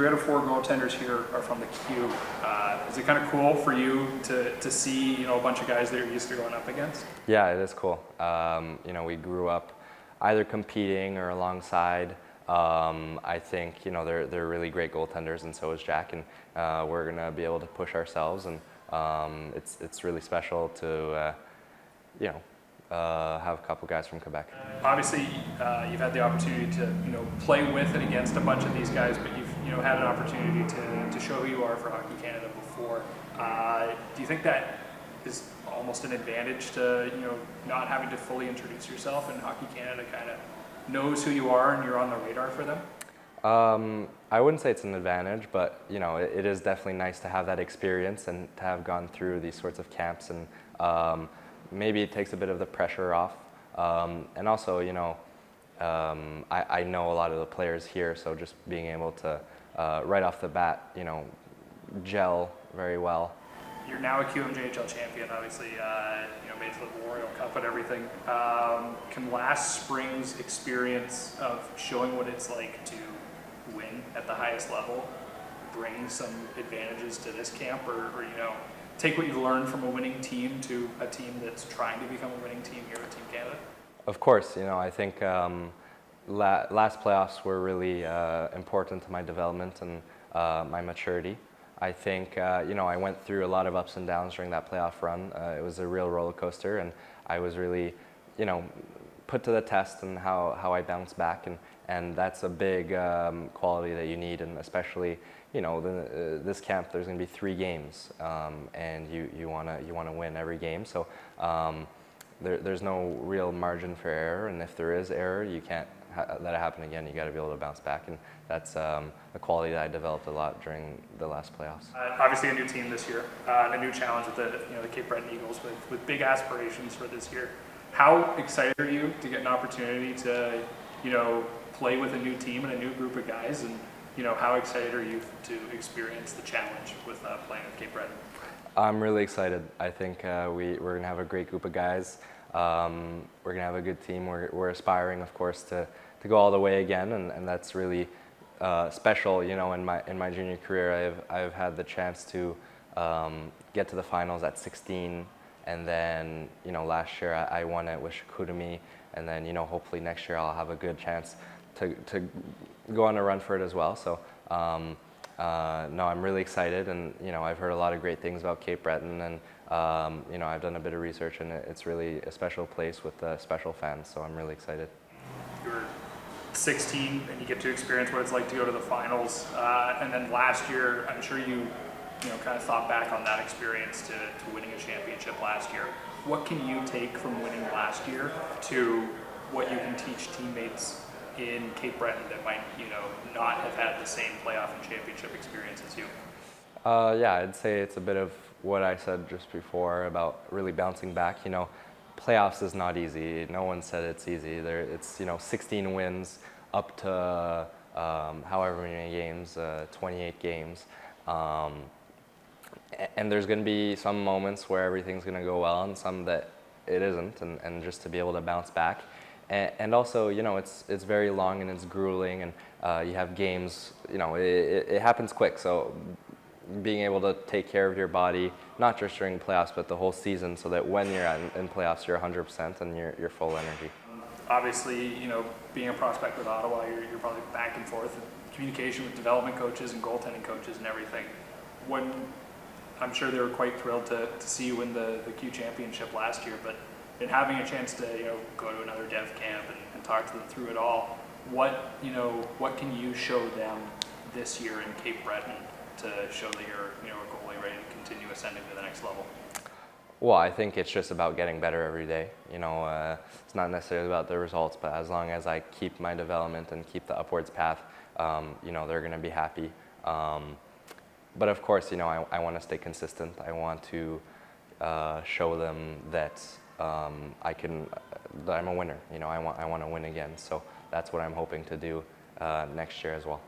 3 out of 4 goaltenders here are from the Q. Is it kind of cool for you to see a bunch of guys that you're used to going up against? Yeah, it is cool. We grew up either competing or alongside. I think they're really great goaltenders, and so is Jack, and we're gonna be able to push ourselves, and it's really special to have a couple guys from Quebec. Obviously, you've had the opportunity to play with and against a bunch of these guys, but you've had an opportunity to show who you are for Hockey Canada before. Do you think that is almost an advantage to not having to fully introduce yourself, and Hockey Canada kind of knows who you are and you're on the radar for them? I wouldn't say it's an advantage, but it is definitely nice to have that experience and to have gone through these sorts of camps, and maybe it takes a bit of the pressure off. And also, I know a lot of the players here, so just being able to right off the bat, gel very well. You're now a QMJHL champion, obviously, made to the Memorial Cup and everything. Can last spring's experience of showing what it's like to win at the highest level bring some advantages to this camp, or take what you've learned from a winning team to a team that's trying to become a winning team here at Team Canada? Of course, I think last playoffs were really important to my development and my maturity. I think, I went through a lot of ups and downs during that playoff run. It was a real roller coaster, and I was really, put to the test and how I bounced back, and that's a big quality that you need, and especially, this camp, there's going to be 3 games, and you want to win every game. So there's no real margin for error, and if there is error, you can't let it happen again. You got to be able to bounce back, and that's a quality that I developed a lot during the last playoffs. Obviously, a new team this year, and a new challenge with the Cape Breton Eagles with big aspirations for this year. How excited are you to get an opportunity to play with a new team and a new group of guys, and how excited are you to experience the challenge with playing with Cape Breton? I'm really excited. I think we're going to have a great group of guys. We're going to have a good team. We're aspiring, of course, to go all the way again, and that's really special. In my junior career, I've had the chance to get to the finals at 16, and then last year I won it with Chicoutimi, and then hopefully next year I'll have a good chance to go on a run for it as well. So no, I'm really excited, and I've heard a lot of great things about Cape Breton, and I've done a bit of research, and it's really a special place with special fans, so I'm really excited. You're 16 and you get to experience what it's like to go to the finals, and then last year, I'm sure you kind of thought back on that experience to winning a championship last year. What can you take from winning last year to what you can teach teammates in Cape Breton that might not have had the same playoff and championship experience as you? Yeah, I'd say it's a bit of what I said just before about really bouncing back. Playoffs is not easy. No one said it's easy. It's 16 wins up to however many games, 28 games, and there's going to be some moments where everything's going to go well and some that it isn't, and just to be able to bounce back. And also, it's very long and it's grueling, and you have games. It happens quick. So being able to take care of your body, not just during playoffs, but the whole season, so that when you're in playoffs, you're 100% and you're full energy. Obviously, being a prospect with Ottawa, you're probably back and forth in communication with development coaches and goaltending coaches and everything. When I'm sure they were quite thrilled to see you win the Q championship last year, but in having a chance to go to another dev camp and talk to them through it all, what can you show them this year in Cape Breton to show that you're a goalie ready to continue ascending to the next level? Well, I think it's just about getting better every day. It's not necessarily about the results, but as long as I keep my development and keep the upwards path, they're going to be happy. But of course, I want to stay consistent. I want to show them that that I'm a winner. I want to win again. So that's what I'm hoping to do next year as well.